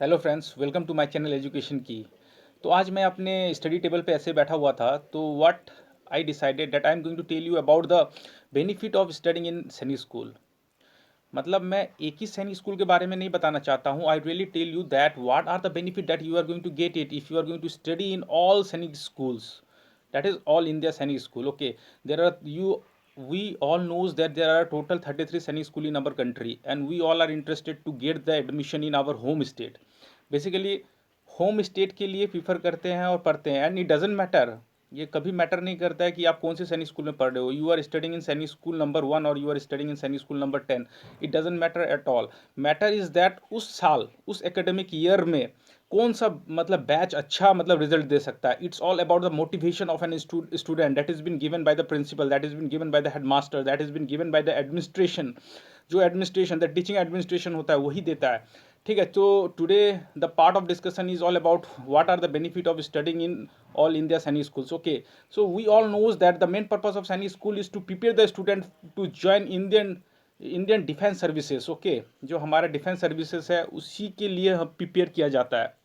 Hello friends, welcome to my channel education की। तो आज मैं अपने स्टडी टेबल पे ऐसे बैठा हुआ था, तो what I decided that I am going to tell you about the benefit of studying in Sainik school. मतलब मैं एक ही सैनिक स्कूल के बारे में नहीं बताना चाहता हूँ। I really tell you that what are the benefit that you are going to get it if you are going to study in all Sainik schools, that is all India Sainik School. Okay, there are you we all knows that there are total 33 Sainik School in our country, and we all are interested to get the admission in our home state. Basically, home state के लिए prefer करते हैं और पढ़ते हैं, and it doesn't matter, ये कभी matter नहीं करता है कि आप कौन से सैनिक स्कूल में पढ़ रहे हो। You are studying in Sainik school number 1 और you are studying in Sainik school number 10, it doesn't matter at all. Matter is that उस साल, उस एकेडमिक ईयर में कौन सा मतलब बैच अच्छा मतलब रिजल्ट दे सकता है। It's all about the motivation of an student that is been given by the principal, that is been given by the headmaster, that is been given by the administration. जो administration, the teaching administration होता है, वही देता है। ठीक है, तो today the part of discussion is all about what are the benefit of studying in all India Sainik schools. Okay, so we all knows that the main purpose of Sainik school is to prepare the student to join Indian defence services. Okay, जो हमारा defence services है उसी के लिए हम prepare किया जाता है।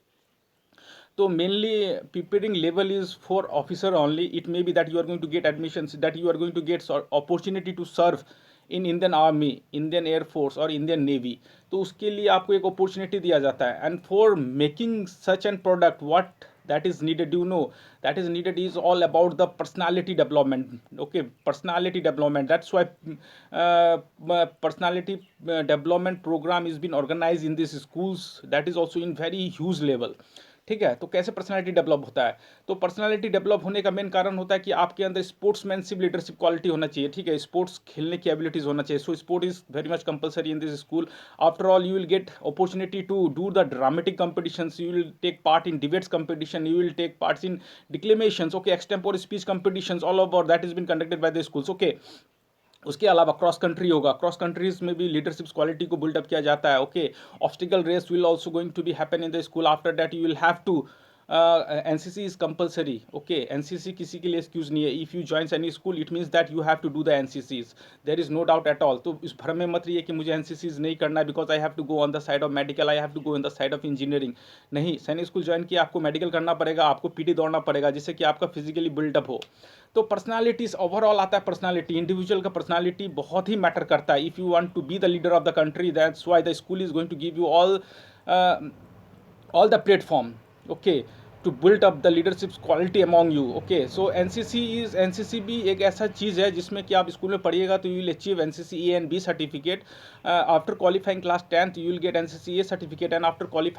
तो mainly preparing level is for officer only. It may be that you are going to get admission, that you are going to get opportunity to serve in Indian army, Indian air force और Indian navy. तो उसके लिए आपको एक opportunity दिया जाता है, and for making such an product what that is needed, you know, that is needed is all about the personality development. Okay, personality development, that's why personality development program is been organized in these schools, that is also in very huge level। ठीक है, तो कैसे personality develop होता है? तो personality develop होने का main कारण होता है कि आपके अंदर स्पोर्ट्समैनशिप, लीडरशिप क्वालिटी होना चाहिए। ठीक है, स्पोर्ट्स खेलने की एबिलिटीज होना चाहिए। So sport is very much compulsory in this school. After all you will get opportunity to do the dramatic competitions, you will take part in debates competition, you will take parts in declamations, okay, extempore speech competitions, all over that has been conducted by the schools। okay, उसके अलावा cross country होगा, cross countries में भी leadership quality को बिल्डअप किया जाता है। Okay, obstacle race will also going to be happen in the school. After that you will have to NCC is compulsory. Okay, NCC किसी के लिए एक्सक्यूज नहीं है। If you join any school it means that you have to do the NCCs, there is no doubt at all. तो इस भ्रम में मत रहिए कि मुझे एनसीसीज नहीं करना है because I have to go on the side of medical, I have to go on the side of engineering. नहीं, सैनिक स्कूल ज्वाइन किया, आपको मेडिकल करना पड़ेगा, आपको पीटी दौड़ना पड़ेगा, जिससे कि आपका फिजिकली बिल्डअप हो। तो पर्सनालिटीज ओवरऑल आता है, पर्सनालिटी, इंडिविजुअल का पर्सनालिटी बहुत ही मैटर करता है। If you want to be the leader of the country, that's why the school is going to give you all the platform, okay, to build up the leadership quality among you। okay, so NCC भी एक ऐसा चीज़ है जिसमें कि आप school में पढ़िएगा तो you will achieve NCC A and B certificate. After qualifying class 10th you will get NCC A certificate, and after qualifying